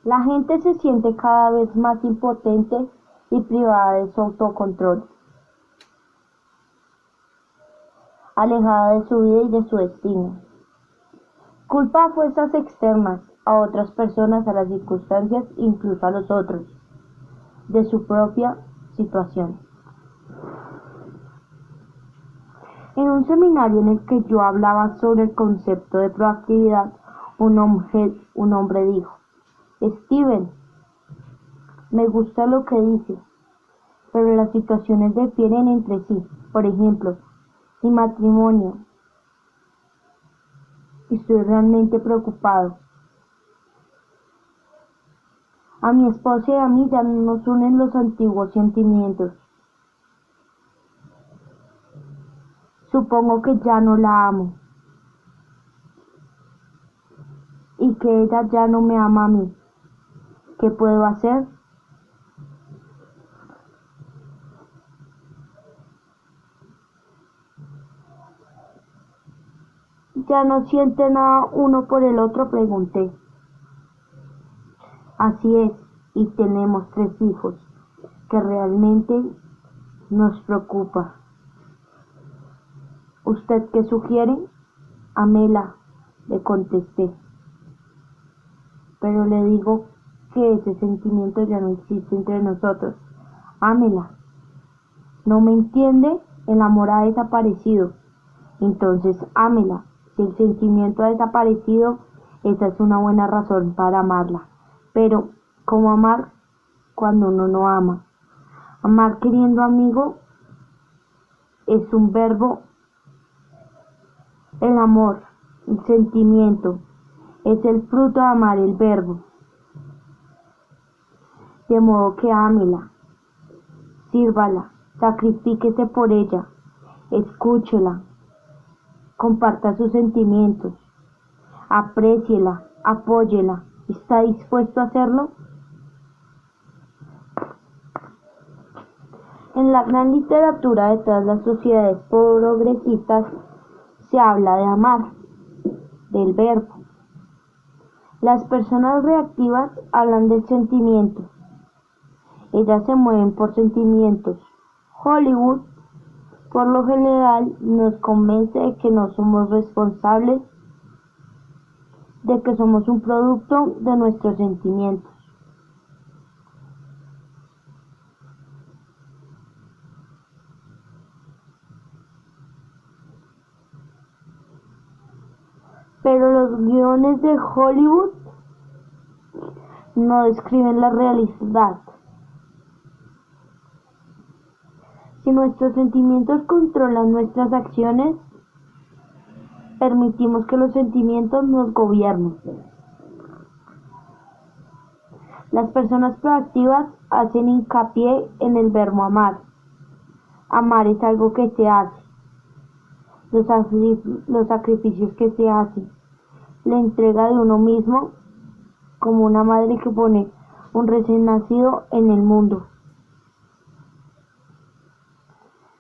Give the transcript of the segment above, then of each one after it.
La gente se siente cada vez más impotente y privada de su autocontrol, alejada de su vida y de su destino. Culpa a fuerzas externas, a otras personas, a las circunstancias, incluso a los otros, de su propia situación. En un seminario en el que yo hablaba sobre el concepto de proactividad, un hombre dijo: Steven, me gusta lo que dices, pero las situaciones difieren entre sí. Por ejemplo, mi matrimonio. Estoy realmente preocupado. A mi esposa y a mí ya no nos unen los antiguos sentimientos. Supongo que ya no la amo y que ella ya no me ama a mí. ¿Qué puedo hacer? ¿Ya no siente nada uno por el otro?, pregunté. Así es, y tenemos 3 hijos, que realmente nos preocupa. ¿Usted qué sugiere? Amela, le contesté. Pero le digo que ese sentimiento ya no existe entre nosotros. Ámela. ¿No me entiende? El amor ha desaparecido. Entonces, ámela. Si el sentimiento ha desaparecido, esa es una buena razón para amarla. Pero, ¿cómo amar cuando uno no ama? Amar queriendo amigo es un verbo. El amor, el sentimiento, es el fruto de amar, el verbo. De modo que ámela, sírvala, sacrifíquese por ella, escúchela, comparta sus sentimientos, apréciela, apóyela. ¿Está dispuesto a hacerlo? En la gran literatura de todas las sociedades progresistas se habla de amar, del verbo. Las personas reactivas hablan del sentimiento. Ellas se mueven por sentimientos. Hollywood, por lo general, nos convence de que no somos responsables, de que somos un producto de nuestros sentimientos. Pero los guiones de Hollywood no describen la realidad. Si nuestros sentimientos controlan nuestras acciones, permitimos que los sentimientos nos gobiernen. Las personas proactivas hacen hincapié en el verbo amar. Amar es algo que se hace, los sacrificios que se hacen, la entrega de uno mismo, como una madre que pone un recién nacido en el mundo.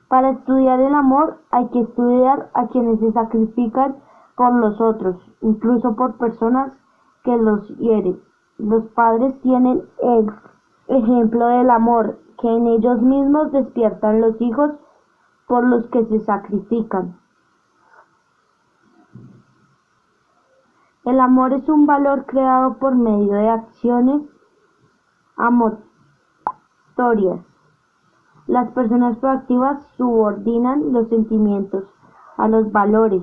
Para estudiar el amor hay que estudiar a quienes se sacrifican por los otros, incluso por personas que los hieren. Los padres tienen el ejemplo del amor que en ellos mismos despiertan los hijos por los que se sacrifican. El amor es un valor creado por medio de acciones amotorias. Las personas proactivas subordinan los sentimientos a los valores.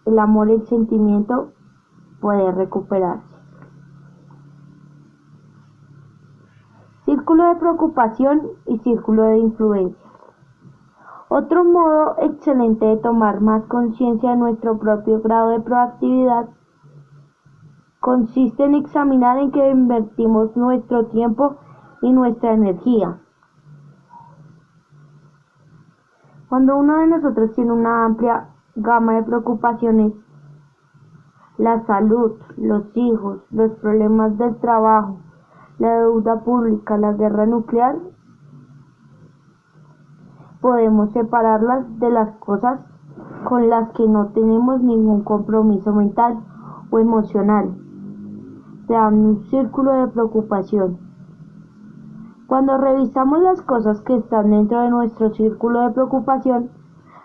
El amor y el sentimiento puede recuperarse. Círculo de preocupación y círculo de influencia. Otro modo excelente de tomar más conciencia de nuestro propio grado de proactividad consiste en examinar en qué invertimos nuestro tiempo y nuestra energía. Cuando uno de nosotros tiene una amplia gama de preocupaciones, la salud, los hijos, los problemas del trabajo, la deuda pública, la guerra nuclear, podemos separarlas de las cosas con las que no tenemos ningún compromiso mental o emocional. dan un círculo de preocupación. Cuando revisamos las cosas que están dentro de nuestro círculo de preocupación,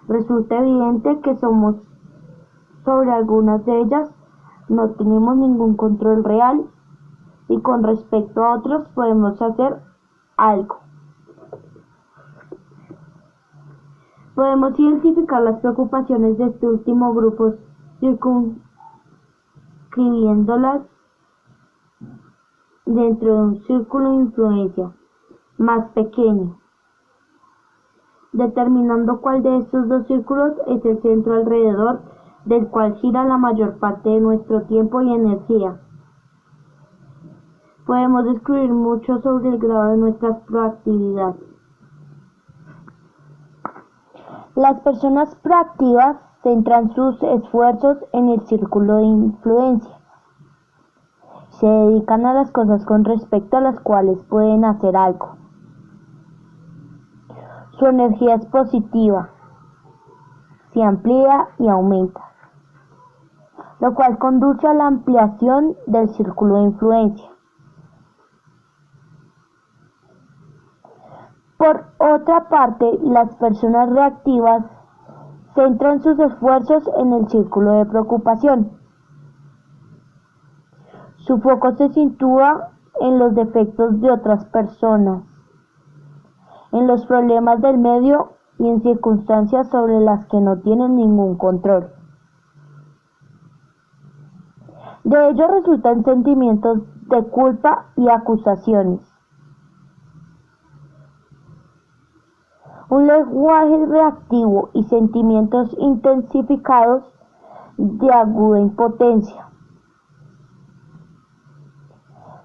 resulta evidente que sobre algunas de ellas no tenemos ningún control real y con respecto a otros podemos hacer algo. Podemos identificar las preocupaciones de este último grupo circunscribiéndolas dentro de un círculo de influencia más pequeño, determinando cuál de estos dos círculos es el centro alrededor del cual gira la mayor parte de nuestro tiempo y energía. Podemos descubrir mucho sobre el grado de nuestra proactividad. Las personas proactivas centran sus esfuerzos en el círculo de influencia. Se dedican a las cosas con respecto a las cuales pueden hacer algo. Su energía es positiva, se amplía y aumenta, lo cual conduce a la ampliación del círculo de influencia. Por otra parte, las personas reactivas centran sus esfuerzos en el círculo de preocupación. Su foco se sitúa en los defectos de otras personas, en los problemas del medio y en circunstancias sobre las que no tienen ningún control. De ello resultan sentimientos de culpa y acusaciones. Un lenguaje reactivo y sentimientos intensificados de aguda impotencia.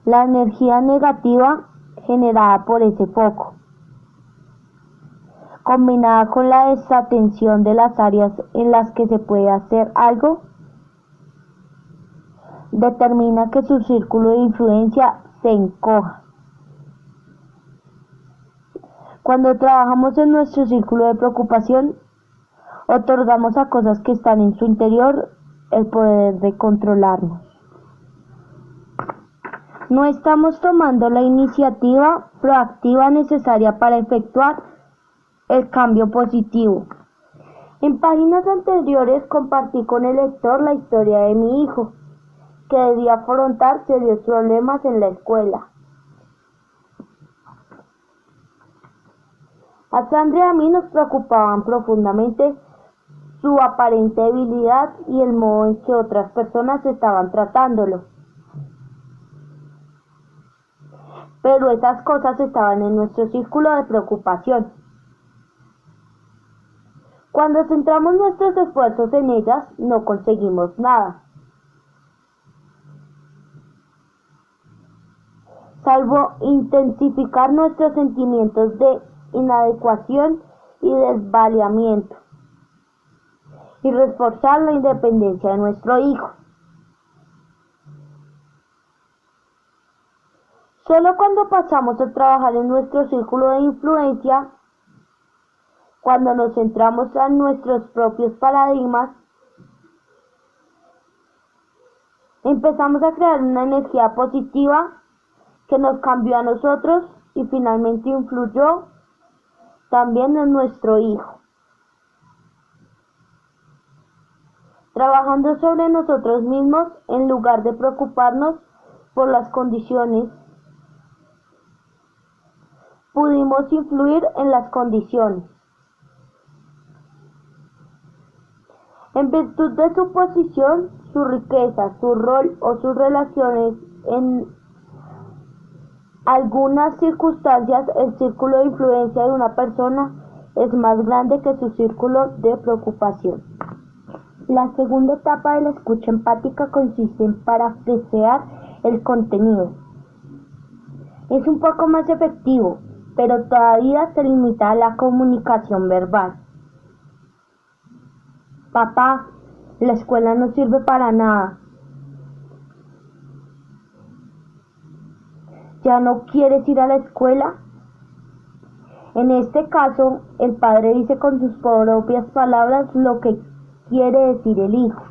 La energía negativa generada por ese foco, combinada con la desatención de las áreas en las que se puede hacer algo, determina que su círculo de influencia se encoja. Cuando trabajamos en nuestro círculo de preocupación, otorgamos a cosas que están en su interior el poder de controlarnos. No estamos tomando la iniciativa proactiva necesaria para efectuar el cambio positivo. En páginas anteriores compartí con el lector la historia de mi hijo, que debía afrontar serios problemas en la escuela. A Sandra y a mí nos preocupaban profundamente su aparente debilidad y el modo en que otras personas estaban tratándolo. Pero esas cosas estaban en nuestro círculo de preocupación. Cuando centramos nuestros esfuerzos en ellas, no conseguimos nada, salvo intensificar nuestros sentimientos de inadecuación y desvalimiento, y reforzar la independencia de nuestro hijo. Solo cuando pasamos a trabajar en nuestro círculo de influencia, cuando nos centramos en nuestros propios paradigmas, empezamos a crear una energía positiva que nos cambió a nosotros y finalmente influyó también en nuestro hijo. Trabajando sobre nosotros mismos en lugar de preocuparnos por las condiciones, pudimos influir en las condiciones. En virtud de su posición, su riqueza, su rol o sus relaciones en algunas circunstancias, el círculo de influencia de una persona es más grande que su círculo de preocupación. La segunda etapa de la escucha empática consiste en parafrasear el contenido. Es un poco más efectivo, pero todavía se limita a la comunicación verbal. Papá, la escuela no sirve para nada. ¿Ya no quieres ir a la escuela? En este caso, el padre dice con sus propias palabras lo que quiere decir el hijo.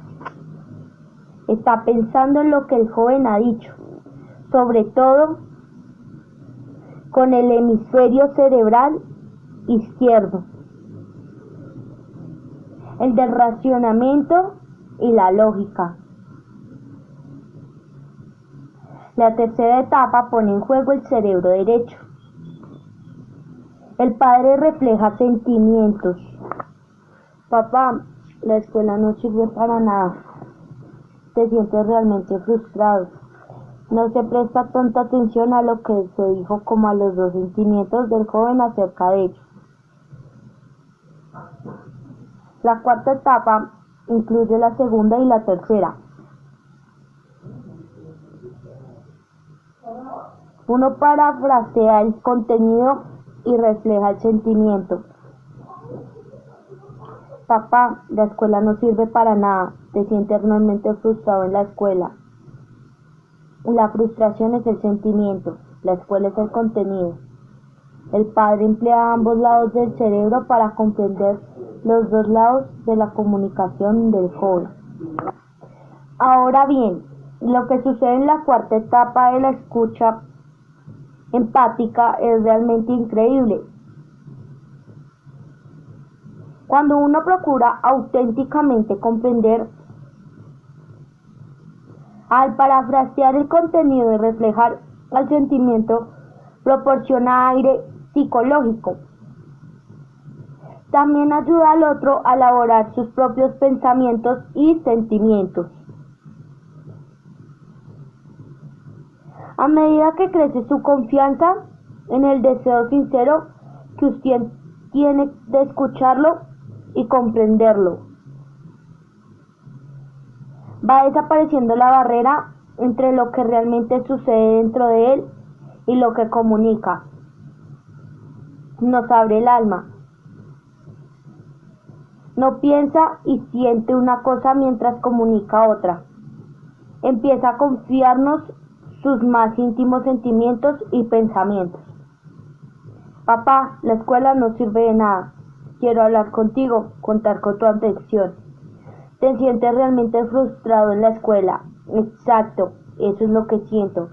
Está pensando en lo que el joven ha dicho. sobre todo con el hemisferio cerebral izquierdo, el del racionamiento y la lógica. La tercera etapa pone en juego el cerebro derecho. El padre refleja sentimientos. Papá, la escuela no sirve para nada. Te sientes realmente frustrado. No se presta tanta atención a lo que se dijo como a los dos sentimientos del joven acerca de ello. La cuarta etapa incluye la segunda y la tercera. Uno parafrasea el contenido y refleja el sentimiento. Papá, la escuela no sirve para nada. Te sientes realmente frustrado en la escuela. La frustración es el sentimiento, la escuela es el contenido. El padre emplea ambos lados del cerebro para comprender los dos lados de la comunicación del joven. Ahora bien, lo que sucede en la cuarta etapa de la escucha empática es realmente increíble. Cuando uno procura auténticamente comprender, al parafrasear el contenido y reflejar el sentimiento, proporciona aire psicológico. También ayuda al otro a elaborar sus propios pensamientos y sentimientos. A medida que crece su confianza en el deseo sincero que usted tiene de escucharlo y comprenderlo, va desapareciendo la barrera entre lo que realmente sucede dentro de él y lo que comunica. Nos abre el alma. No piensa y siente una cosa mientras comunica otra. Empieza a confiarnos sus más íntimos sentimientos y pensamientos. Papá, la escuela no sirve de nada. Quiero hablar contigo, contar con tu atención. ¿Te sientes realmente frustrado en la escuela? Exacto, eso es lo que siento.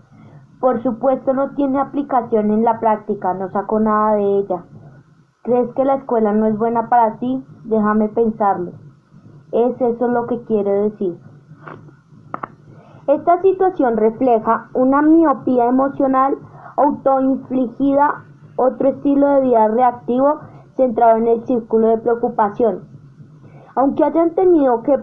Por supuesto no tiene aplicación en la práctica, no saco nada de ella. ¿Crees que la escuela no es buena para ti? Déjame pensarlo. ¿Es eso lo que quiere decir? Esta situación refleja una miopía emocional autoinfligida, otro estilo de vida reactivo centrado en el círculo de preocupación. Aunque hayan tenido que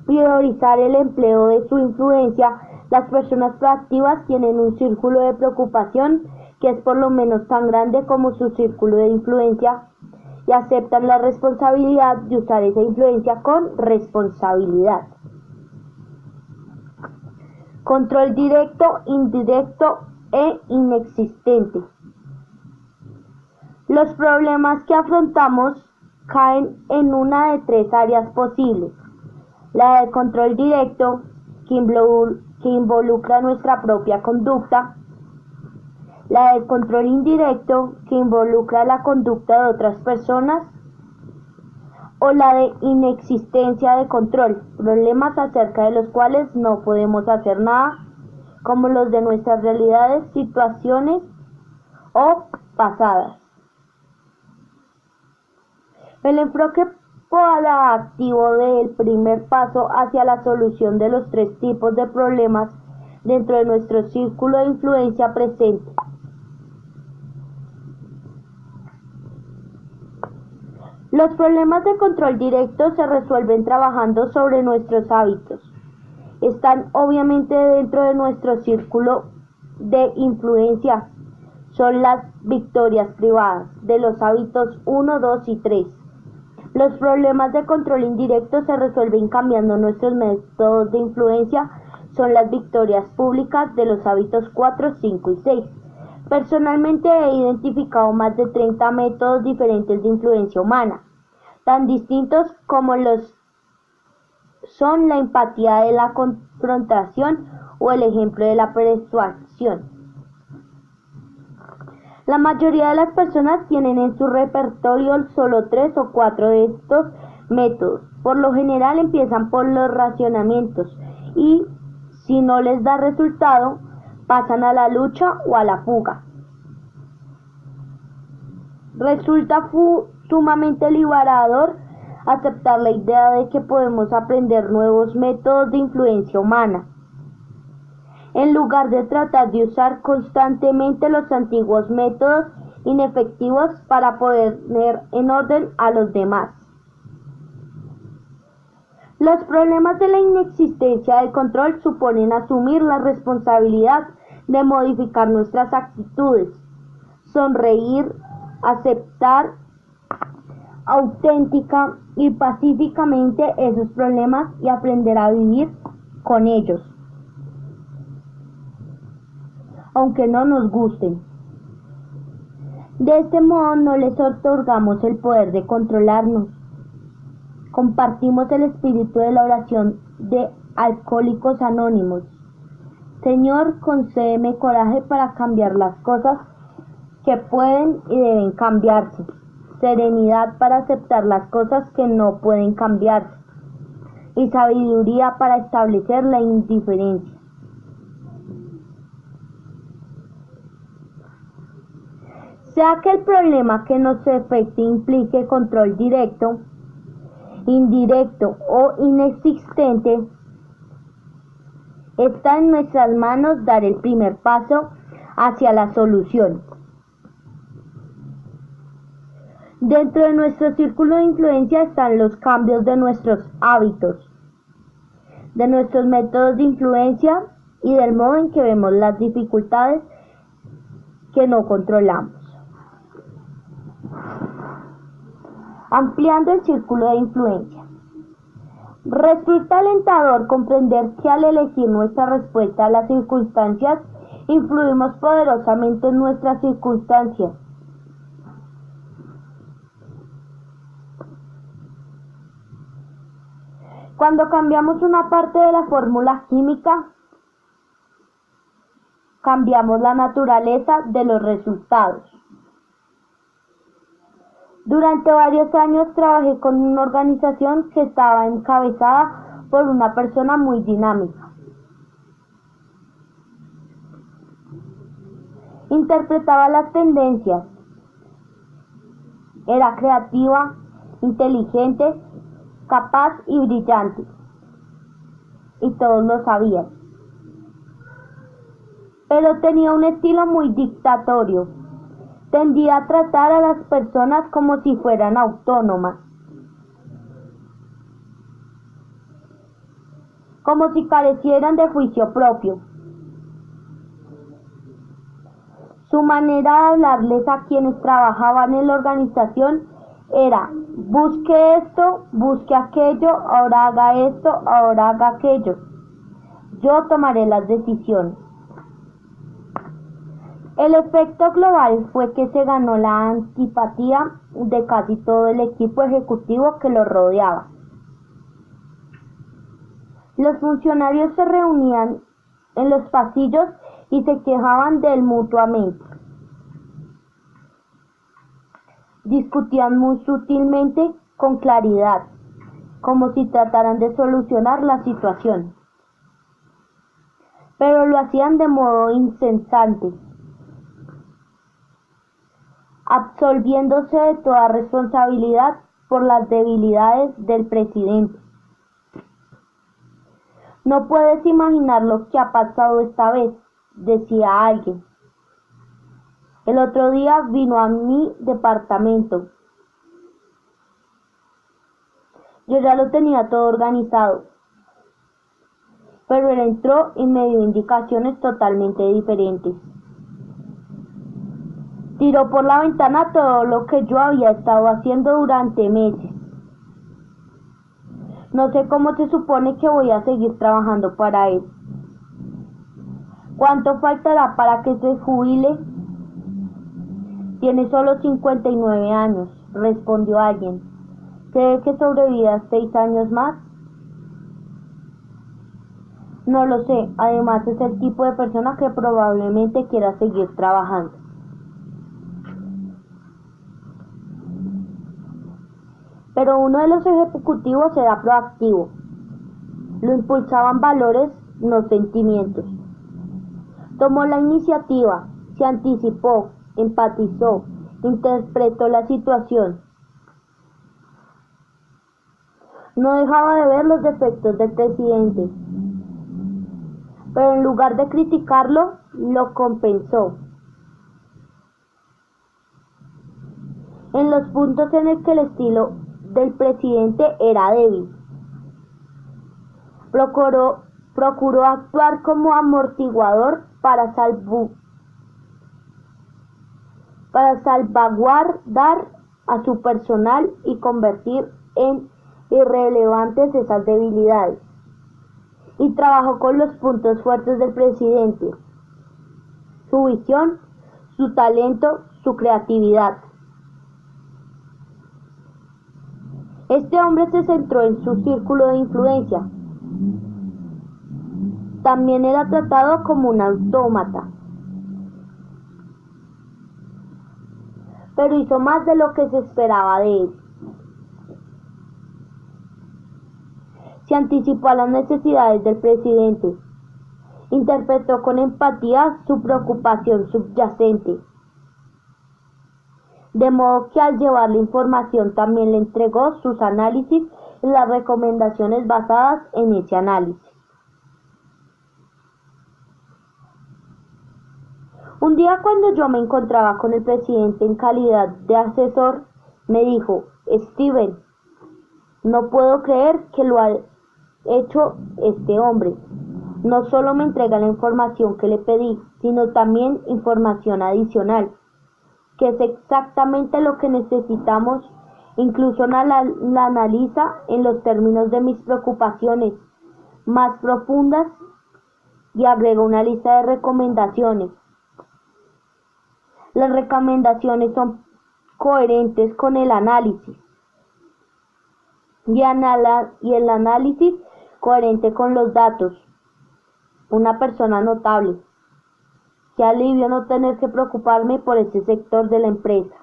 priorizar el empleo de su influencia, las personas proactivas tienen un círculo de preocupación que es por lo menos tan grande como su círculo de influencia y aceptan la responsabilidad de usar esa influencia con responsabilidad. Control directo, indirecto e inexistente. Los problemas que afrontamos caen en una de tres áreas posibles: la de control directo, que involucra nuestra propia conducta; la de control indirecto, que involucra la conducta de otras personas; o la de inexistencia de control, problemas acerca de los cuales no podemos hacer nada, como los de nuestras realidades, situaciones o pasadas. El enfoque proactivo del primer paso hacia la solución de los tres tipos de problemas dentro de nuestro círculo de influencia presente. Los problemas de control directo se resuelven trabajando sobre nuestros hábitos. Están obviamente dentro de nuestro círculo de influencia. Son las victorias privadas de los hábitos 1, 2 y 3. Los problemas de control indirecto se resuelven cambiando nuestros métodos de influencia. Son las victorias públicas de los hábitos 4, 5 y 6. Personalmente he identificado más de 30 métodos diferentes de influencia humana, tan distintos como los son la empatía de la confrontación o el ejemplo de la persuasión. La mayoría de las personas tienen en su repertorio solo 3 o 4 de estos métodos. Por lo general empiezan por los racionamientos y Si no les da resultado, pasan a la lucha o a la fuga. Resulta sumamente liberador aceptar la idea de que podemos aprender nuevos métodos de influencia humana, en lugar de tratar de usar constantemente los antiguos métodos inefectivos para poner en orden a los demás. Los problemas de la inexistencia de control suponen asumir la responsabilidad de modificar nuestras actitudes, sonreír, aceptar auténtica y pacíficamente esos problemas y aprender a vivir con ellos, aunque no nos gusten. De este modo no les otorgamos el poder de controlarnos. Compartimos el espíritu de la oración de Alcohólicos Anónimos. Señor, concédeme coraje para cambiar las cosas que pueden y deben cambiarse, serenidad para aceptar las cosas que no pueden cambiarse, y sabiduría para establecer la indiferencia. Sea que el problema que nos afecte implique control directo, indirecto o inexistente, está en nuestras manos dar el primer paso hacia la solución. Dentro de nuestro círculo de influencia están los cambios de nuestros hábitos, de nuestros métodos de influencia y del modo en que vemos las dificultades que no controlamos. Ampliando el círculo de influencia. Resulta alentador comprender que al elegir nuestra respuesta a las circunstancias, influimos poderosamente en nuestras circunstancias. Cuando cambiamos una parte de la fórmula química, cambiamos la naturaleza de los resultados. Durante varios años trabajé con una organización que estaba encabezada por una persona muy dinámica. Interpretaba las tendencias. Era creativa, inteligente, capaz y brillante. Y todos lo sabían. Pero tenía un estilo muy dictatorio. Tendía a tratar a las personas como si fueran autónomas, como si carecieran de juicio propio. Su manera de hablarles a quienes trabajaban en la organización era: busque esto, busque aquello, ahora haga esto, ahora haga aquello. Yo tomaré las decisiones. El efecto global fue que se ganó la antipatía de casi todo el equipo ejecutivo que lo rodeaba. Los funcionarios se reunían en los pasillos y se quejaban de él mutuamente. Discutían muy sutilmente, con claridad, como si trataran de solucionar la situación. Pero lo hacían de modo insensante, absolviéndose de toda responsabilidad por las debilidades del presidente. No puedes imaginar lo que ha pasado esta vez, decía alguien. El otro día vino a mi departamento. Yo ya lo tenía todo organizado, pero él entró y me dio indicaciones totalmente diferentes. Tiró por la ventana todo lo que yo había estado haciendo durante meses. No sé cómo se supone que voy a seguir trabajando para él. ¿Cuánto faltará para que se jubile? Tiene solo 59 años, respondió alguien. ¿Cree que sobrevivirá 6 años más? No lo sé, además es el tipo de persona que probablemente quiera seguir trabajando. Pero uno de los ejecutivos era proactivo. Lo impulsaban valores no sentimientos. Tomó la iniciativa, se anticipó, empatizó, interpretó la situación. No dejaba de ver los defectos del presidente, pero en lugar de criticarlo, lo compensó. En los puntos en los que el estilo del presidente era débil, procuró actuar como amortiguador para salvaguardar a su personal y convertir en irrelevantes esas debilidades. Y trabajó con los puntos fuertes del presidente: su visión, su talento, su creatividad. Este hombre se centró en su círculo de influencia. También era tratado como un autómata, pero hizo más de lo que se esperaba de él. Se anticipó a las necesidades del presidente, interpretó con empatía su preocupación subyacente, de modo que al llevar la información también le entregó sus análisis y las recomendaciones basadas en ese análisis. Un día, cuando yo me encontraba con el presidente en calidad de asesor, me dijo: Steven, no puedo creer que lo ha hecho este hombre. No solo me entrega la información que le pedí, sino también información adicional, que es exactamente lo que necesitamos. Incluso la analiza en los términos de mis preocupaciones más profundas y agrega una lista de recomendaciones. Las recomendaciones son coherentes con el análisis y el análisis coherente con los datos. Una persona notable. Qué alivio no tener que preocuparme por ese sector de la empresa.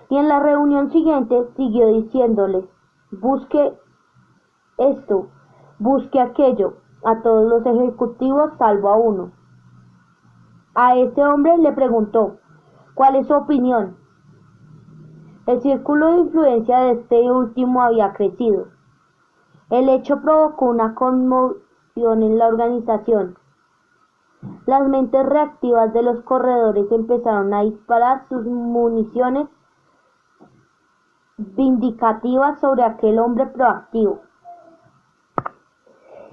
Y en la reunión siguiente siguió diciéndole: busque esto, busque aquello, a todos los ejecutivos salvo a uno. A ese hombre le preguntó: ¿cuál es su opinión? El círculo de influencia de este último había crecido. El hecho provocó una conmoción en la organización. Las mentes reactivas de los corredores empezaron a disparar sus municiones vindicativas sobre aquel hombre proactivo.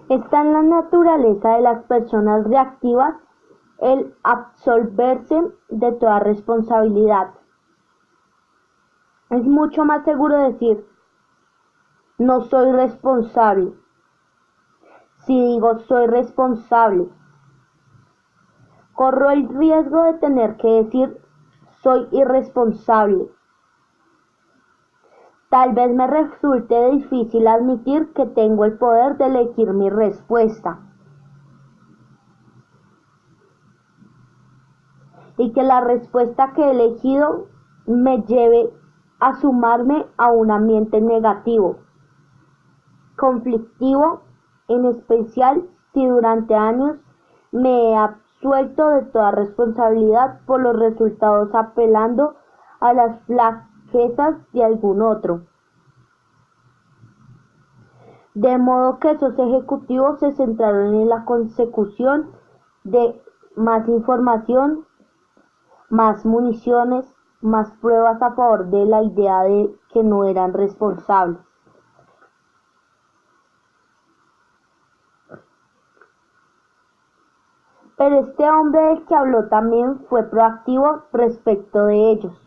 Está en la naturaleza de las personas reactivas el absolverse de toda responsabilidad. Es mucho más seguro decir: no soy responsable. Si digo soy responsable, corro el riesgo de tener que decir soy irresponsable. Tal vez me resulte difícil admitir que tengo el poder de elegir mi respuesta y que la respuesta que he elegido me lleve a sumarme a un ambiente negativo, conflictivo, en especial si durante años me he absuelto de toda responsabilidad por los resultados apelando a las flaquezas de algún otro. De modo que esos ejecutivos se centraron en la consecución de más información, más municiones, más pruebas a favor de la idea de que no eran responsables. Pero este hombre del que habló también fue proactivo respecto de ellos.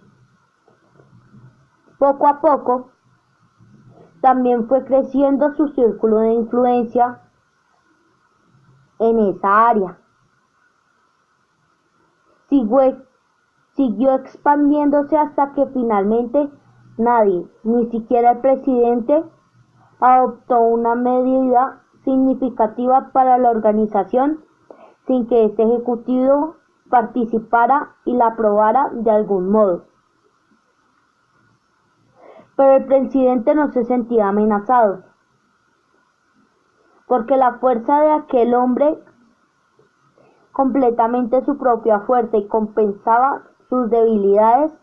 Poco a poco, también fue creciendo su círculo de influencia en esa área. Siguió expandiéndose hasta que finalmente nadie, ni siquiera el presidente, adoptó una medida significativa para la organización sin que este ejecutivo participara y la aprobara de algún modo. Pero el presidente no se sentía amenazado. porque la fuerza de aquel hombre completamente su propia fuerza y compensaba sus debilidades.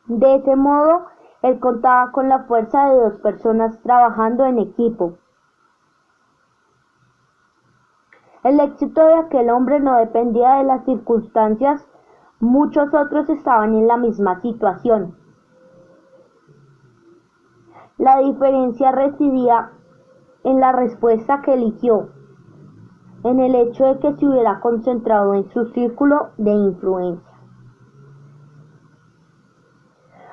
De ese modo, él contaba con la fuerza de dos personas trabajando en equipo. El éxito de aquel hombre no dependía de las circunstancias, muchos otros estaban en la misma situación. La diferencia residía en la respuesta que eligió, en el hecho de que se hubiera concentrado en su círculo de influencia.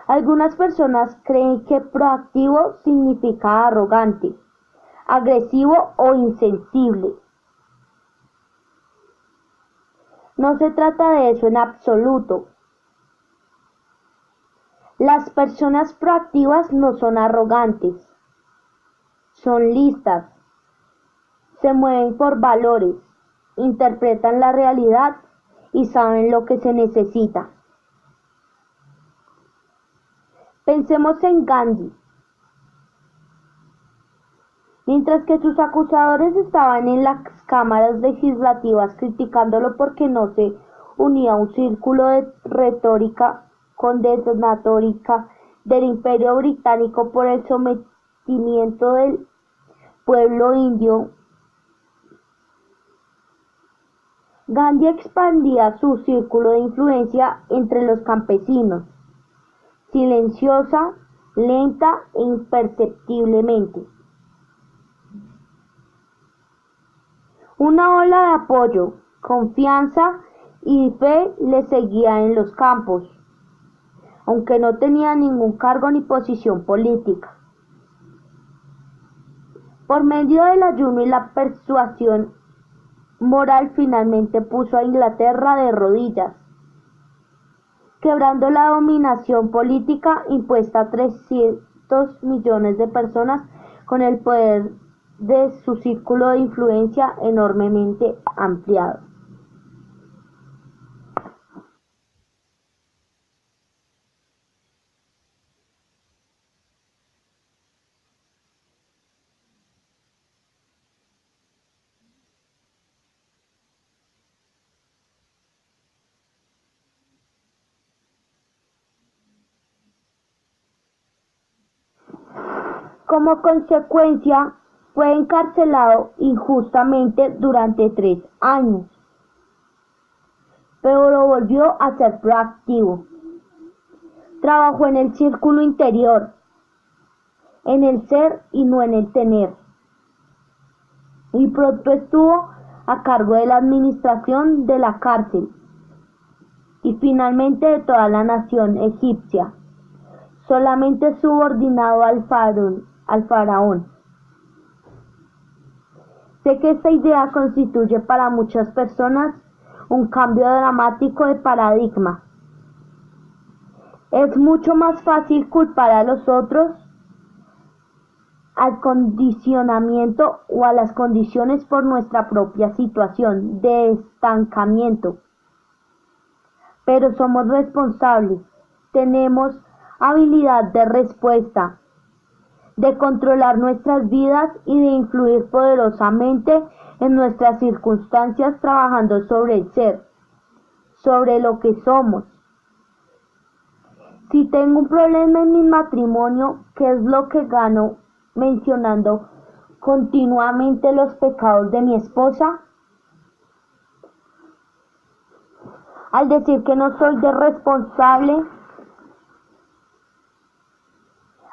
Algunas personas creen que proactivo significa arrogante, agresivo o insensible. No se trata de eso en absoluto. Las personas proactivas no son arrogantes, son listas, se mueven por valores, interpretan la realidad y saben lo que se necesita. Pensemos en Gandhi. Mientras que sus acusadores estaban en las cámaras legislativas criticándolo porque no se unía a un círculo de retórica condenatórica del Imperio Británico por el sometimiento del pueblo indio, Gandhi expandía su círculo de influencia entre los campesinos, silenciosa, lenta e imperceptiblemente. Una ola de apoyo, confianza y fe le seguía en los campos, aunque no tenía ningún cargo ni posición política. Por medio del ayuno y la persuasión moral finalmente puso a Inglaterra de rodillas, quebrando la dominación política impuesta a 300 millones de personas con el poder de su círculo de influencia enormemente ampliado. Como consecuencia, fue encarcelado injustamente durante 3 años, pero volvió a ser proactivo. Trabajó en el círculo interior, en el ser y no en el tener, y pronto estuvo a cargo de la administración de la cárcel y finalmente de toda la nación egipcia, solamente subordinado al faraón. Sé que esta idea constituye para muchas personas un cambio dramático de paradigma. Es mucho más fácil culpar a los otros, al condicionamiento o a las condiciones por nuestra propia situación de estancamiento. Pero somos responsables, tenemos habilidad de respuesta, de controlar nuestras vidas y de influir poderosamente en nuestras circunstancias trabajando sobre el ser, sobre lo que somos. Si tengo un problema en mi matrimonio, ¿qué es lo que gano mencionando continuamente los pecados de mi esposa? Al decir que no soy responsable,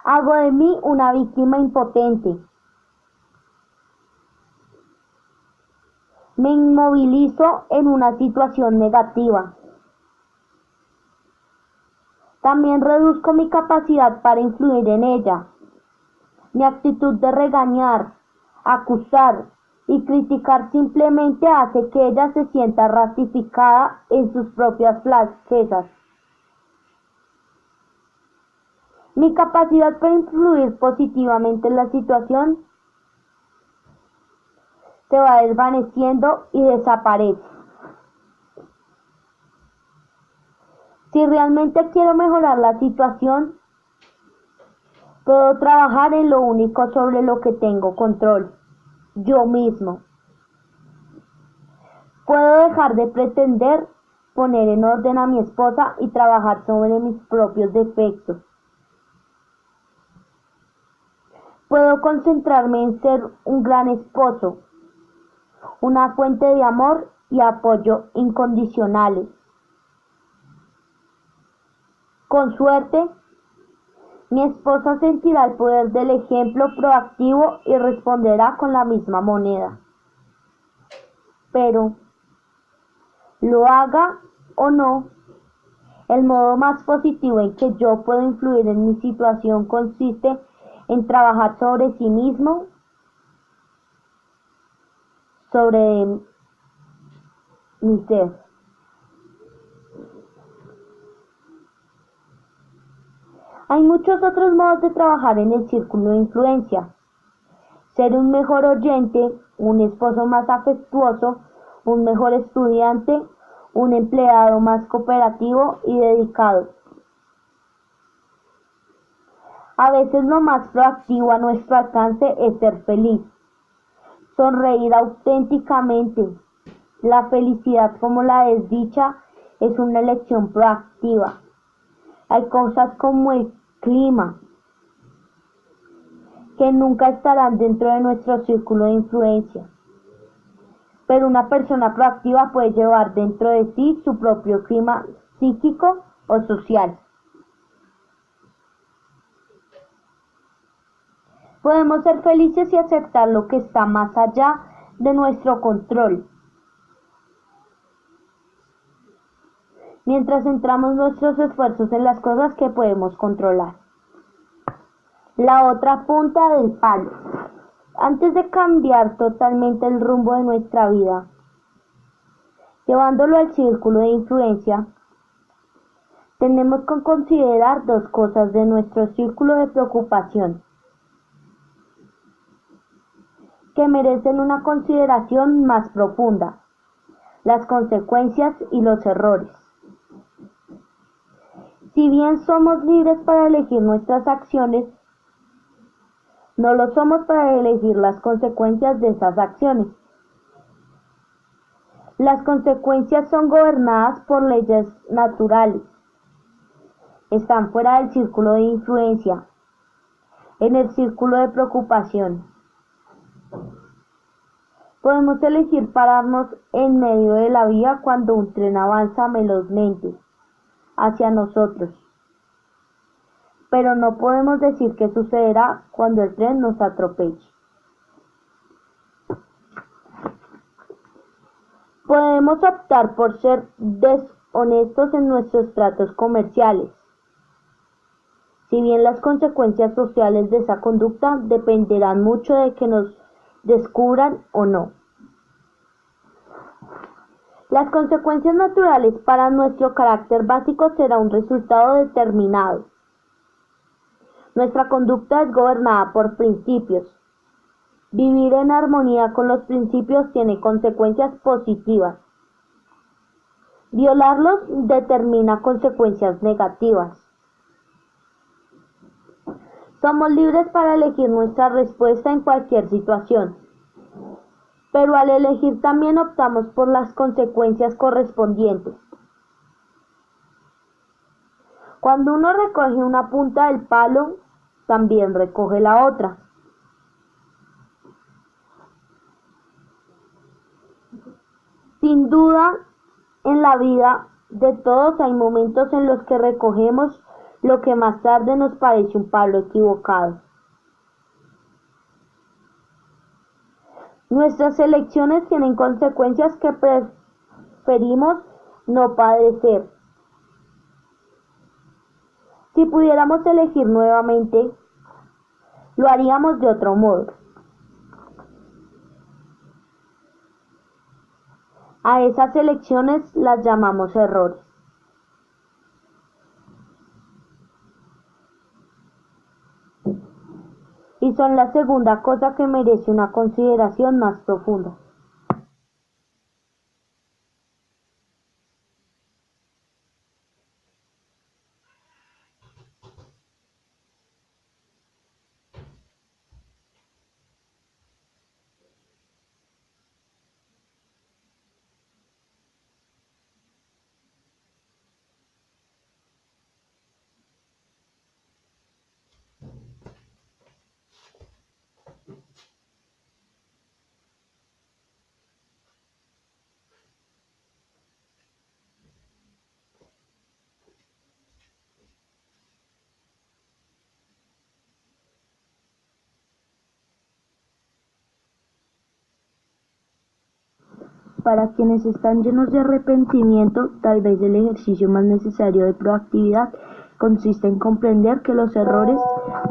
hago de mí una víctima impotente. Me inmovilizo en una situación negativa. También reduzco mi capacidad para influir en ella. Mi actitud de regañar, acusar y criticar simplemente hace que ella se sienta ratificada en sus propias flaquezas. Mi capacidad para influir positivamente en la situación se va desvaneciendo y desaparece. Si realmente quiero mejorar la situación, Puedo trabajar en lo único sobre lo que tengo control, yo mismo. Puedo dejar de pretender poner en orden a mi esposa y trabajar sobre mis propios defectos. Puedo concentrarme en ser un gran esposo, una fuente de amor y apoyo incondicionales. Con suerte, mi esposa sentirá el poder del ejemplo proactivo y responderá con la misma moneda. Pero, lo haga o no, el modo más positivo en que yo puedo influir en mi situación consiste en trabajar sobre sí mismo, sobre mi ser. Hay muchos otros modos de trabajar en el círculo de influencia. Ser un mejor oyente, un esposo más afectuoso, un mejor estudiante, un empleado más cooperativo y dedicado. A veces lo más proactivo a nuestro alcance es ser feliz, sonreír auténticamente. La felicidad como la desdicha es una elección proactiva. Hay cosas como el clima que nunca estarán dentro de nuestro círculo de influencia, pero una persona proactiva puede llevar dentro de sí su propio clima psíquico o social. Podemos ser felices y aceptar lo que está más allá de nuestro control, mientras centramos nuestros esfuerzos en las cosas que podemos controlar. La otra punta del palo. Antes de cambiar totalmente el rumbo de nuestra vida, llevándolo al círculo de influencia, tenemos que considerar dos cosas de nuestro círculo de preocupación que merecen una consideración más profunda: las consecuencias y los errores. Si bien somos libres para elegir nuestras acciones, no lo somos para elegir las consecuencias de esas acciones. Las consecuencias son gobernadas por leyes naturales. Están fuera del círculo de influencia, en el círculo de preocupación. Podemos elegir pararnos en medio de la vía cuando un tren avanza velozmente hacia nosotros, pero no podemos decir qué sucederá cuando el tren nos atropelle. Podemos optar por ser deshonestos en nuestros tratos comerciales, si bien las consecuencias sociales de esa conducta dependerán mucho de que nos descubran o no. Las consecuencias naturales para nuestro carácter básico será un resultado determinado. Nuestra conducta es gobernada por principios. Vivir en armonía con los principios tiene consecuencias positivas. Violarlos determina consecuencias negativas. Somos libres para elegir nuestra respuesta en cualquier situación, pero al elegir también optamos por las consecuencias correspondientes. Cuando uno recoge una punta del palo, también recoge la otra. Sin duda, en la vida de todos hay momentos en los que recogemos lo que más tarde nos parece un palo equivocado. Nuestras elecciones tienen consecuencias que preferimos no padecer. Si pudiéramos elegir nuevamente, lo haríamos de otro modo. A esas elecciones las llamamos errores. Y son la segunda cosa que merece una consideración más profunda. para quienes están llenos de arrepentimiento, tal vez el ejercicio más necesario de proactividad consiste en comprender que los errores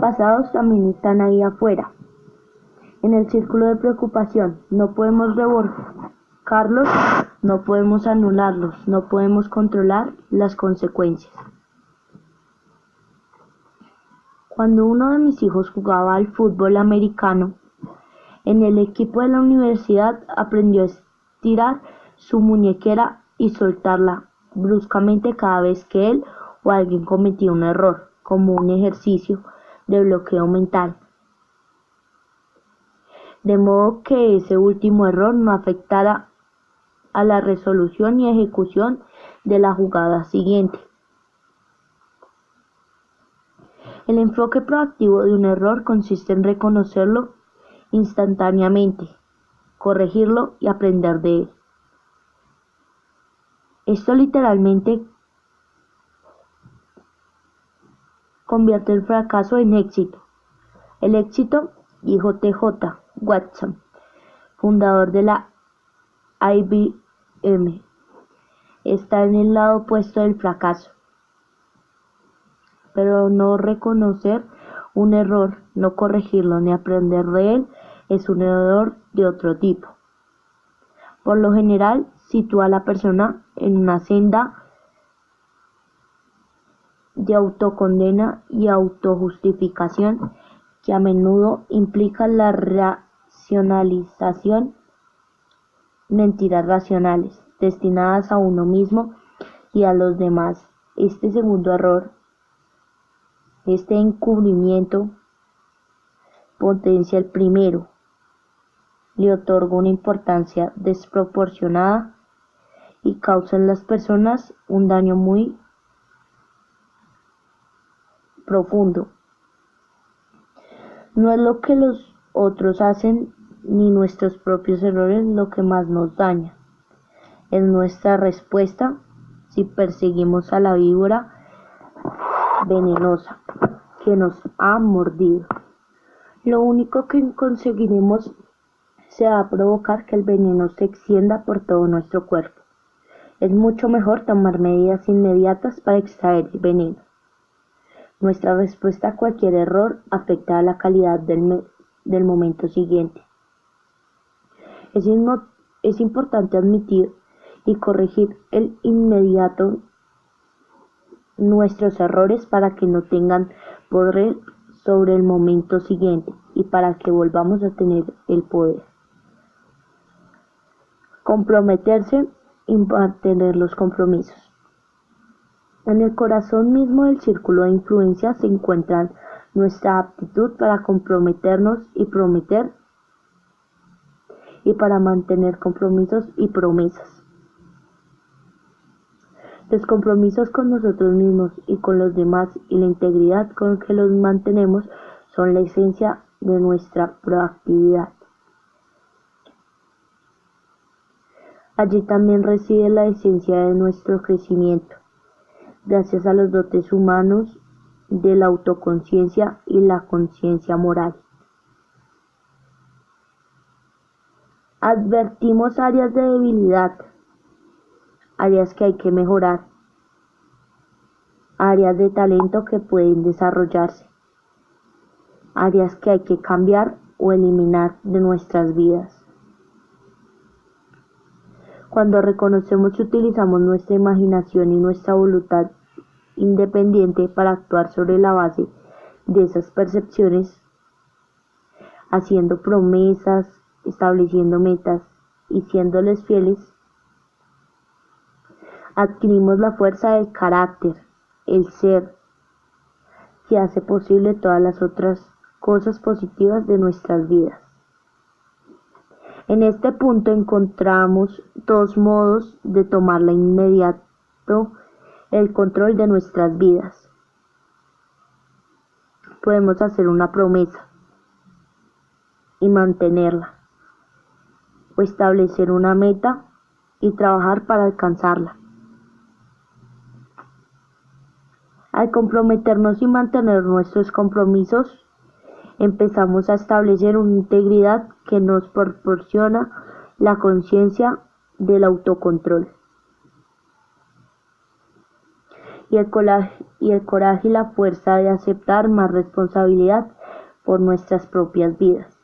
pasados también están ahí afuera, en el círculo de preocupación. No podemos revocarlos, no podemos anularlos, no podemos controlar las consecuencias. Cuando uno de mis hijos jugaba al fútbol americano, en el equipo de la universidad aprendió a estirar su muñequera y soltarla bruscamente cada vez que él o alguien cometía un error, como un ejercicio de bloqueo mental, de modo que ese último error no afectara a la resolución y ejecución de la jugada siguiente. El enfoque proactivo de un error consiste en reconocerlo instantáneamente, corregirlo y aprender de él. Esto literalmente convierte el fracaso en éxito. El éxito, dijo T.J. Watson, fundador de la IBM, está en el lado opuesto del fracaso. Pero no reconocer un error, no corregirlo ni aprender de él es un error de otro tipo. Por lo general, sitúa a la persona en una senda de autocondena y autojustificación que a menudo implica la racionalización mentiras racionales destinadas a uno mismo y a los demás. Este segundo error, este encubrimiento, potencia el primero, le otorga una importancia desproporcionada y causa en las personas un daño muy profundo. No es lo que los otros hacen ni nuestros propios errores lo que más nos daña. Es nuestra respuesta si perseguimos a la víbora venenosa que nos ha mordido. Lo único que conseguiremos será provocar que el veneno se extienda por todo nuestro cuerpo. Es mucho mejor tomar medidas inmediatas para extraer el veneno. Nuestra respuesta a cualquier error afecta a la calidad del momento siguiente. Es importante admitir y corregir el inmediato nuestros errores para que no tengan poder sobre el momento siguiente y para que volvamos a tener el poder. Comprometerse y mantener los compromisos. En el corazón mismo del círculo de influencia se encuentra nuestra aptitud para comprometernos y prometer y para mantener compromisos y promesas. Los compromisos con nosotros mismos y con los demás y la integridad con que los mantenemos son la esencia de nuestra proactividad. Allí también reside la esencia de nuestro crecimiento, gracias a los dotes humanos de la autoconciencia y la conciencia moral. Advertimos áreas de debilidad, áreas que hay que mejorar, áreas de talento que pueden desarrollarse, áreas que hay que cambiar o eliminar de nuestras vidas. Cuando reconocemos y utilizamos nuestra imaginación y nuestra voluntad independiente para actuar sobre la base de esas percepciones, haciendo promesas, estableciendo metas y siéndoles fieles, adquirimos la fuerza del carácter, el ser, que hace posible todas las otras cosas positivas de nuestras vidas. En este punto encontramos dos modos de tomar de inmediato el control de nuestras vidas. Podemos hacer una promesa y mantenerla, o establecer una meta y trabajar para alcanzarla. Al comprometernos y mantener nuestros compromisos, empezamos a establecer una integridad que nos proporciona la conciencia del autocontrol. Y el coraje y la fuerza de aceptar más responsabilidad por nuestras propias vidas,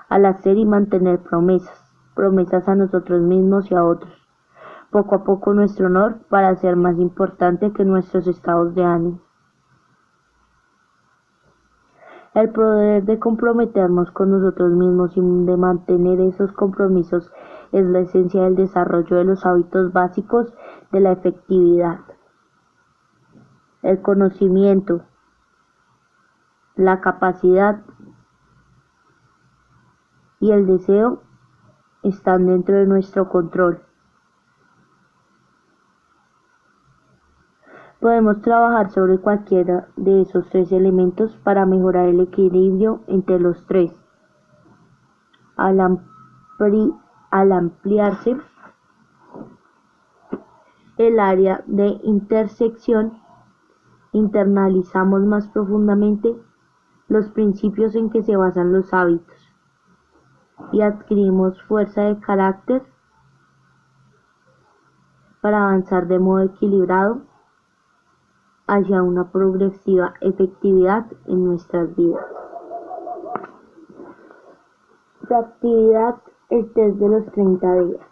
al hacer y mantener promesas a nosotros mismos y a otros. Poco a poco nuestro honor para ser más importante que nuestros estados de ánimo. El poder de comprometernos con nosotros mismos y de mantener esos compromisos es la esencia del desarrollo de los hábitos básicos de la efectividad. El conocimiento, la capacidad y el deseo están dentro de nuestro control. Podemos trabajar sobre cualquiera de esos tres elementos para mejorar el equilibrio entre los tres. Al ampliarse el área de intersección, internalizamos más profundamente los principios en que se basan los hábitos y adquirimos fuerza de carácter para avanzar de modo equilibrado hacia una progresiva efectividad en nuestras vidas. Proactividad, el test de los 30 días.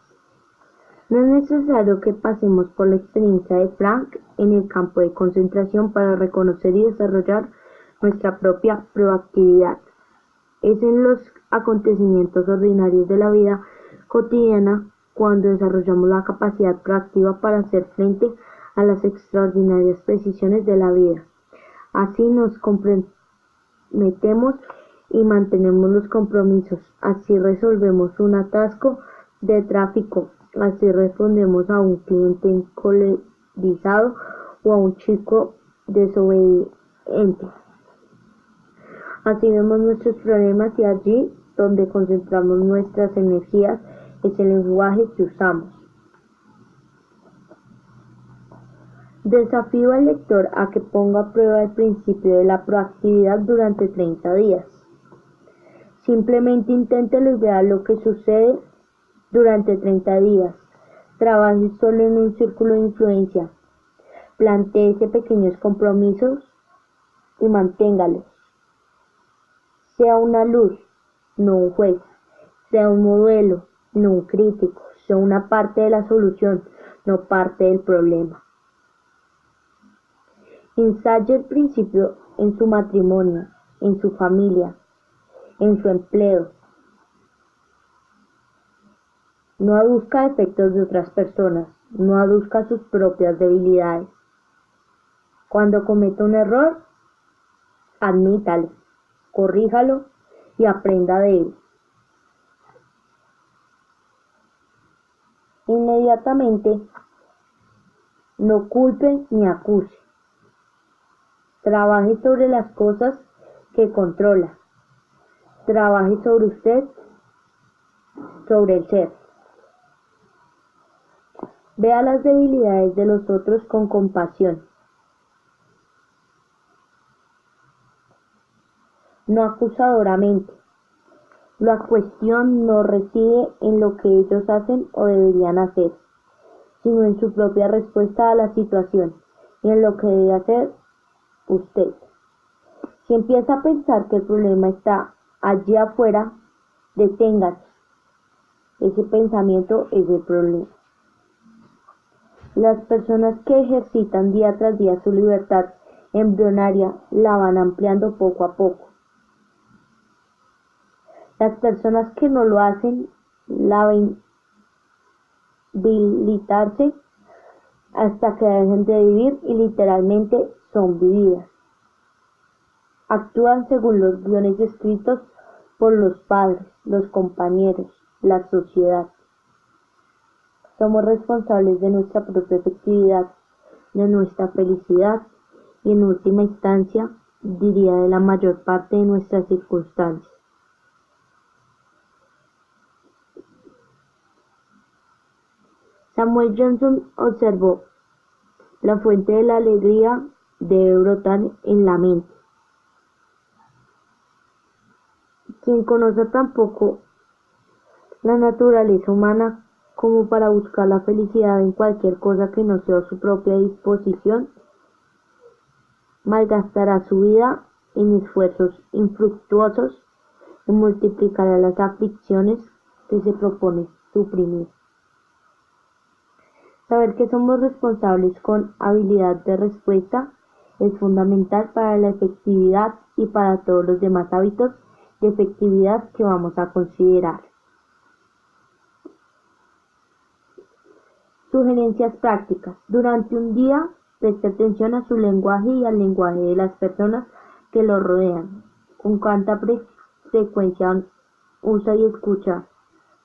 No es necesario que pasemos por la experiencia de Frank en el campo de concentración para reconocer y desarrollar nuestra propia proactividad. Es en los acontecimientos ordinarios de la vida cotidiana cuando desarrollamos la capacidad proactiva para hacer frente a las extraordinarias precisiones de la vida. Así nos comprometemos y mantenemos los compromisos. Así resolvemos un atasco de tráfico. Así respondemos a un cliente encolerizado o a un chico desobediente. Así vemos nuestros problemas y allí donde concentramos nuestras energías es el lenguaje que usamos. Desafío al lector a que ponga a prueba el principio de la proactividad durante 30 días. Simplemente inténtelo y vea lo que sucede durante 30 días. Trabaje solo en un círculo de influencia. Plantéese pequeños compromisos y manténgalos. Sea una luz, no un juez. Sea un modelo, no un crítico. Sea una parte de la solución, no parte del problema. Ensaye el principio en su matrimonio, en su familia, en su empleo. No aduzca defectos de otras personas, no aduzca sus propias debilidades. Cuando cometa un error, admítalo, corríjalo y aprenda de él. Inmediatamente, no culpe ni acuse. Trabaje sobre las cosas que controla. Trabaje sobre usted, sobre el ser. Vea las debilidades de los otros con compasión. No acusadoramente. La cuestión no reside en lo que ellos hacen o deberían hacer, sino en su propia respuesta a la situación y en lo que debe hacer usted. Si empieza a pensar que el problema está allí afuera, deténgase. Ese pensamiento es el problema. Las personas que ejercitan día tras día su libertad embrionaria la van ampliando poco a poco. Las personas que no lo hacen la ven debilitarse hasta que dejen de vivir y literalmente son vividas. Actúan según los guiones escritos por los padres, los compañeros, la sociedad. Somos responsables de nuestra propia efectividad, de nuestra felicidad y en última instancia, diría, de la mayor parte de nuestras circunstancias. Samuel Johnson observó: la fuente de la alegría debe brotar en la mente. Quien conoce tampoco la naturaleza humana como para buscar la felicidad en cualquier cosa que no sea su propia disposición, malgastará su vida en esfuerzos infructuosos y multiplicará las aflicciones que se propone suprimir. Saber que somos responsables con habilidad de respuesta es fundamental para la efectividad y para todos los demás hábitos de efectividad que vamos a considerar. Sugerencias prácticas. Durante un día, preste atención a su lenguaje y al lenguaje de las personas que lo rodean. Con cuánta frecuencia usa y escucha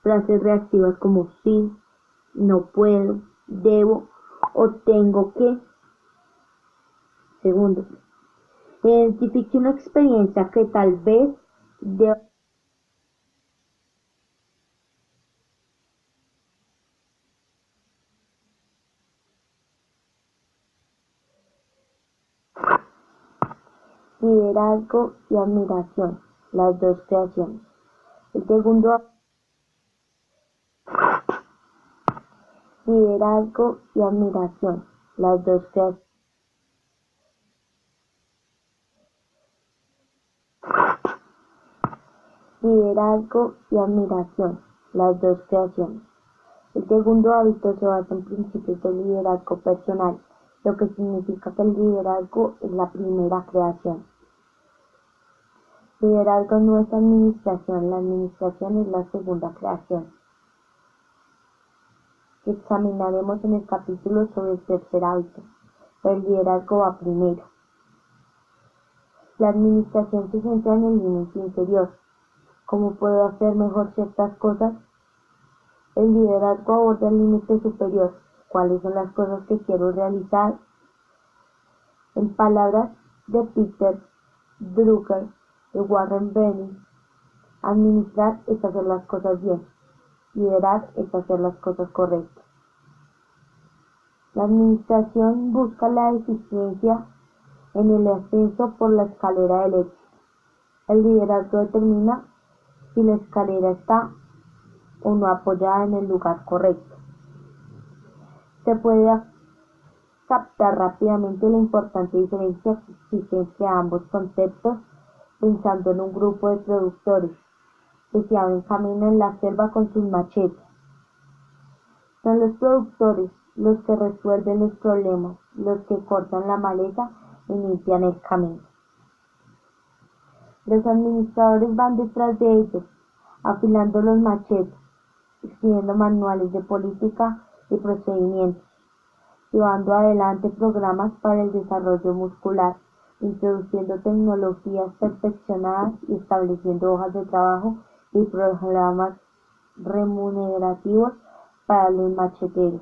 frases reactivas como sí, no puedo, debo o tengo que. Segundo, identifique una experiencia que tal vez deba. Liderazgo y admiración, las dos creaciones. El segundo, liderazgo y admiración, las dos creaciones. Liderazgo y admiración, las dos creaciones. El segundo hábito se basa en principios de liderazgo personal, lo que significa que el liderazgo es la primera creación. Liderazgo no es administración, la administración es la segunda creación, que examinaremos en el capítulo sobre el tercer hábito, pero el liderazgo va primero. La administración se centra en el límite inferior, cómo puedo hacer mejor ciertas cosas. El liderazgo aborda el límite superior, cuáles son las cosas que quiero realizar. En palabras de Peter Drucker y Warren Bennis, administrar es hacer las cosas bien, liderar es hacer las cosas correctas. La administración busca la eficiencia en el ascenso por la escalera del éxito. El liderazgo determina si la escalera está o no apoyada en el lugar correcto. Se puede captar rápidamente la importante diferencia que existe entre ambos conceptos pensando en un grupo de productores que se abren camino en la selva con sus machetes. Son los productores los que resuelven los problemas, los que cortan la maleza y limpian el camino. Los administradores van detrás de ellos, afilando los machetes, escribiendo manuales de política y procedimientos, llevando adelante programas para el desarrollo muscular, introduciendo tecnologías perfeccionadas y estableciendo hojas de trabajo y programas remunerativos para los macheteros.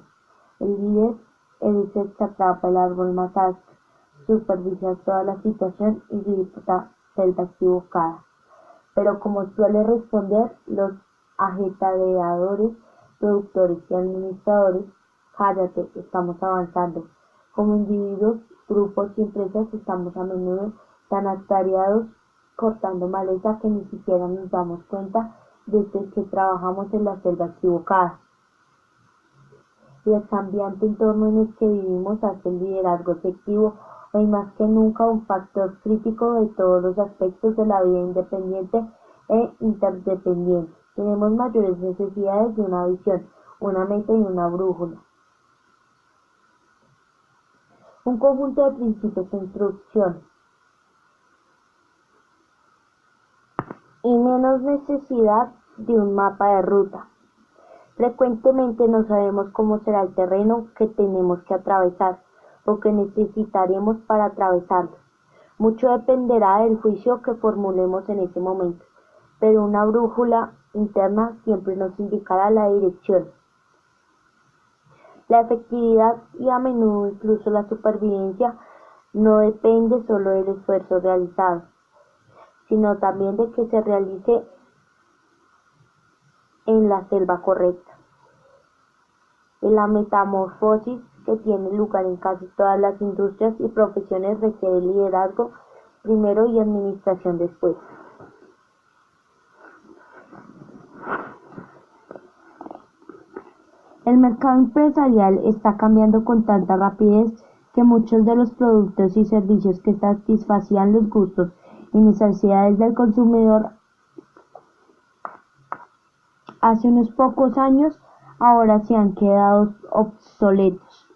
El líder es el que atrapa el árbol más alto, supervisa toda la situación y grita celda equivocada. Pero como suele responder los agitadores, productores y administradores, cállate, estamos avanzando. Como individuos, grupos y empresas estamos a menudo tan atareados cortando maleza que ni siquiera nos damos cuenta de que trabajamos en la selva equivocada. Y el cambiante entorno en el que vivimos hace el liderazgo efectivo hoy más que nunca un factor crítico de todos los aspectos de la vida independiente e interdependiente. Tenemos mayores necesidades de una visión, una meta y una brújula. Un conjunto de principios e instrucciones. Y menos necesidad de un mapa de ruta. Frecuentemente no sabemos cómo será el terreno que tenemos que atravesar o que necesitaremos para atravesarlo. Mucho dependerá del juicio que formulemos en ese momento, pero una brújula interna siempre nos indicará la dirección. La efectividad y a menudo incluso la supervivencia no depende solo del esfuerzo realizado, sino también de que se realice en la selva correcta. En la metamorfosis que tiene lugar en casi todas las industrias y profesiones requiere liderazgo primero y administración después. El mercado empresarial está cambiando con tanta rapidez que muchos de los productos y servicios que satisfacían los gustos y necesidades del consumidor hace unos pocos años ahora se han quedado obsoletos.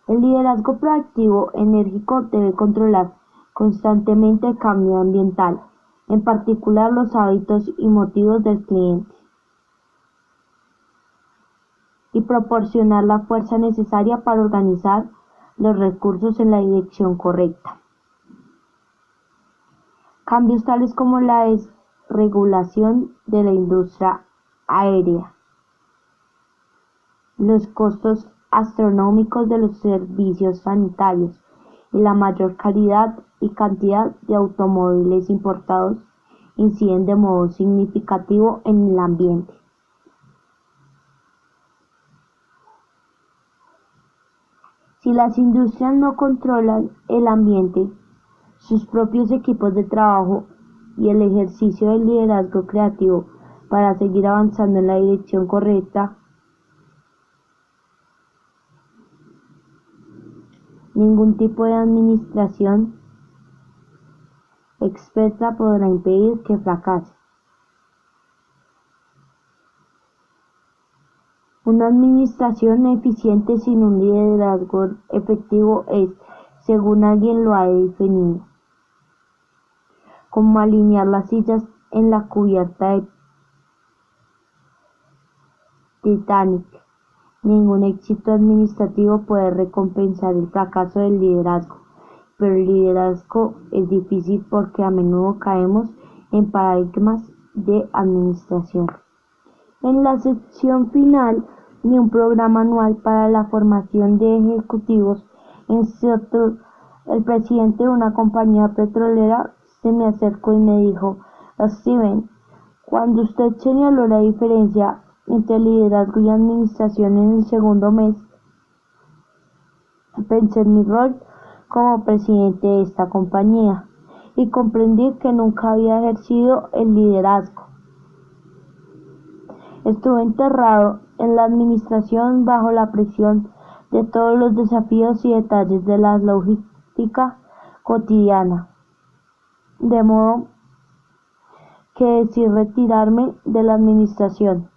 El liderazgo proactivo enérgico debe controlar constantemente el cambio ambiental, en particular los hábitos y motivos del cliente, y proporcionar la fuerza necesaria para organizar los recursos en la dirección correcta. Cambios tales como la desregulación de la industria aérea, los costos astronómicos de los servicios sanitarios y la mayor calidad y cantidad de automóviles importados inciden de modo significativo en el ambiente. Si las industrias no controlan el ambiente, sus propios equipos de trabajo y el ejercicio del liderazgo creativo para seguir avanzando en la dirección correcta, ningún tipo de administración experta podrá impedir que fracase. Una administración eficiente sin un liderazgo efectivo es, según alguien lo ha definido, como alinear las sillas en la cubierta de Titanic. Ningún éxito administrativo puede recompensar el fracaso del liderazgo, pero el liderazgo es difícil porque a menudo caemos en paradigmas de administración. En la sección final de un programa anual para la formación de ejecutivos en Seattle, el presidente de una compañía petrolera se me acercó y me dijo: Steven, cuando usted señaló la diferencia entre liderazgo y administración en el segundo mes, pensé en mi rol como presidente de esta compañía y comprendí que nunca había ejercido el liderazgo. Estuve enterrado en la administración bajo la presión de todos los desafíos y detalles de la logística cotidiana, de modo que decidí retirarme de la administración.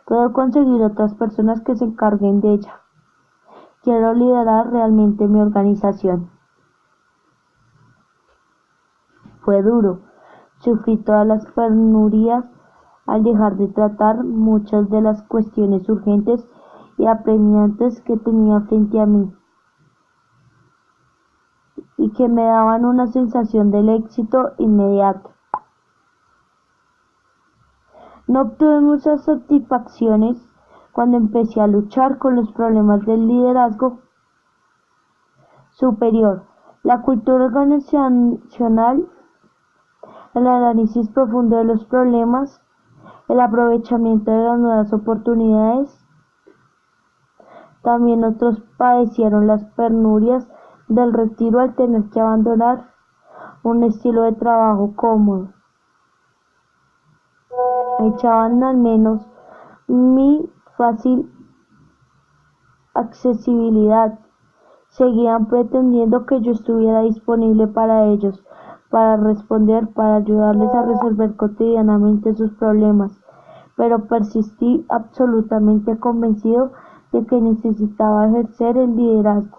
Puedo conseguir otras personas que se encarguen de ella. Quiero liderar realmente mi organización. Fue duro. Sufrí todas las penurias al dejar de tratar muchas de las cuestiones urgentes y apremiantes que tenía frente a mí y que me daban una sensación del éxito inmediato. No obtuve muchas satisfacciones cuando empecé a luchar con los problemas del liderazgo superior, la cultura organizacional, el análisis profundo de los problemas, el aprovechamiento de las nuevas oportunidades. También otros padecieron las penurias del retiro al tener que abandonar un estilo de trabajo cómodo. Echaban al menos mi fácil accesibilidad. Seguían pretendiendo que yo estuviera disponible para ellos, para responder, para ayudarles a resolver cotidianamente sus problemas, pero persistí absolutamente convencido de que necesitaba ejercer el liderazgo,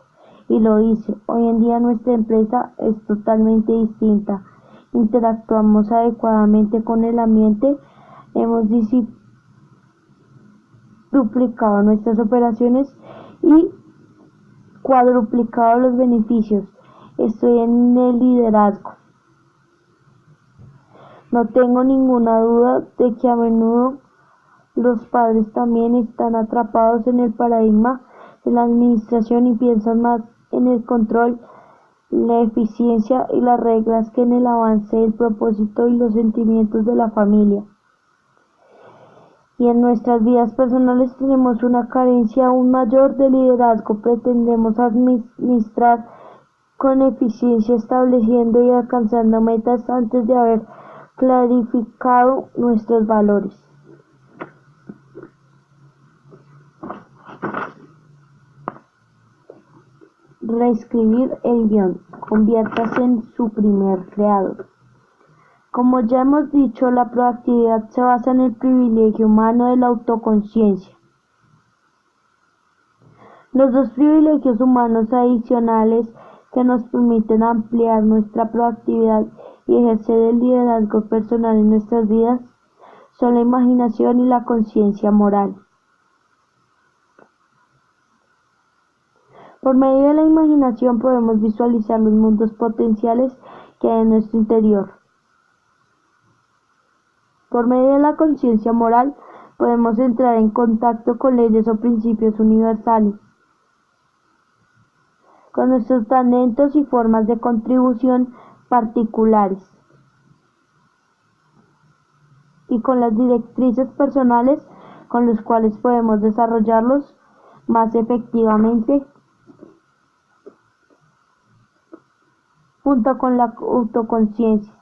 y lo hice. Hoy en día nuestra empresa es totalmente distinta. Interactuamos adecuadamente con el ambiente, hemos duplicado nuestras operaciones y cuadruplicado los beneficios. Estoy en el liderazgo. No tengo ninguna duda de que a menudo los padres también están atrapados en el paradigma de la administración y piensan más en el control, la eficiencia y las reglas que en el avance del propósito y los sentimientos de la familia. Y en nuestras vidas personales tenemos una carencia aún mayor de liderazgo. Pretendemos administrar con eficiencia, estableciendo y alcanzando metas antes de haber clarificado nuestros valores. reescribir el guión. Conviértase en su primer creador. Como ya hemos dicho, la proactividad se basa en el privilegio humano de la autoconciencia. Los dos privilegios humanos adicionales que nos permiten ampliar nuestra proactividad y ejercer el liderazgo personal en nuestras vidas son la imaginación y la conciencia moral. Por medio de la imaginación podemos visualizar los mundos potenciales que hay en nuestro interior. Por medio de la conciencia moral podemos entrar en contacto con leyes o principios universales, con nuestros talentos y formas de contribución particulares, y con las directrices personales con las cuales podemos desarrollarlos más efectivamente, junto con la autoconciencia.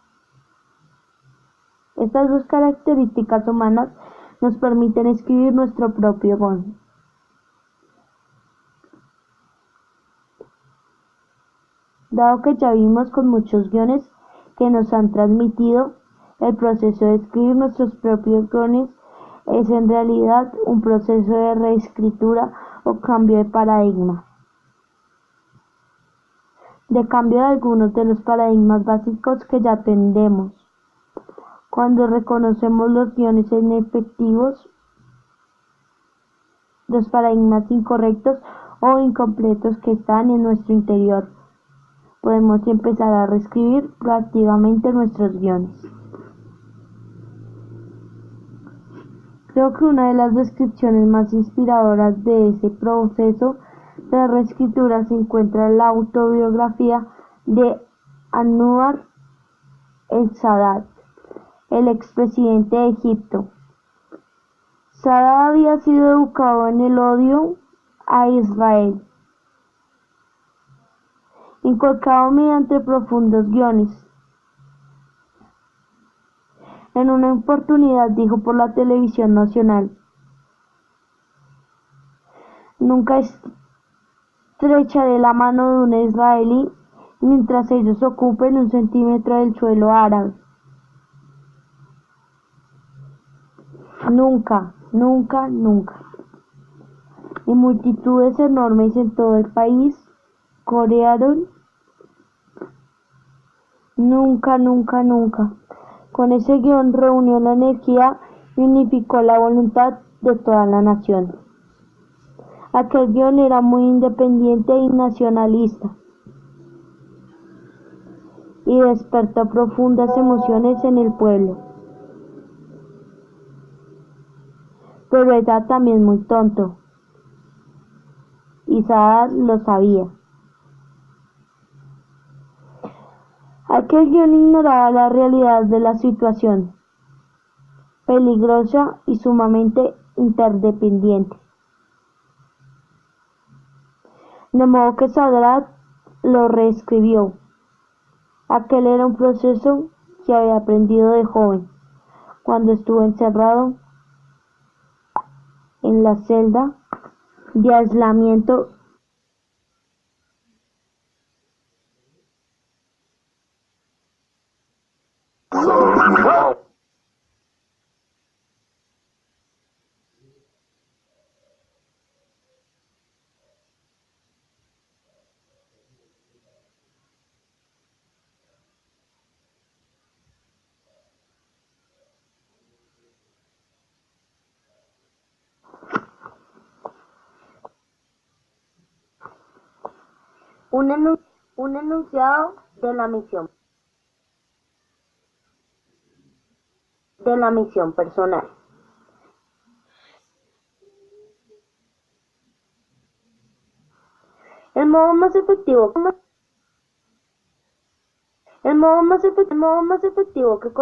Estas dos características humanas nos permiten escribir nuestro propio guión. Dado que ya vimos con muchos guiones que nos han transmitido, el proceso de escribir nuestros propios guiones es en realidad un proceso de reescritura o cambio de paradigma. De cambio de algunos de los paradigmas básicos que ya tenemos. Cuando reconocemos los guiones inefectivos, los paradigmas incorrectos o incompletos que están en nuestro interior, podemos empezar a reescribir proactivamente nuestros guiones. Creo que una de las descripciones más inspiradoras de ese proceso de reescritura se encuentra en la autobiografía de Anwar el-Sadat, el expresidente de Egipto. Sadat había sido educado en el odio a Israel, inculcado mediante profundos guiones. En una oportunidad dijo por la televisión nacional: "Nunca estrecharé la mano de un israelí mientras ellos ocupen 1 centímetro del suelo árabe. Nunca, nunca, nunca". Y multitudes enormes en todo el país corearon: "Nunca, nunca, nunca". Con ese guión reunió la energía y unificó la voluntad de toda la nación. Aquel guión era muy independiente y nacionalista, y despertó profundas emociones en el pueblo. Pero era también muy tonto, y Sadat lo sabía. Aquel guión ignoraba la realidad de la situación, peligrosa y sumamente interdependiente. De modo que Sadat lo reescribió. Aquel era un proceso que había aprendido de joven, cuando estuvo encerrado en la celda de aislamiento un enunciado de la misión personal. El modo más efectivo que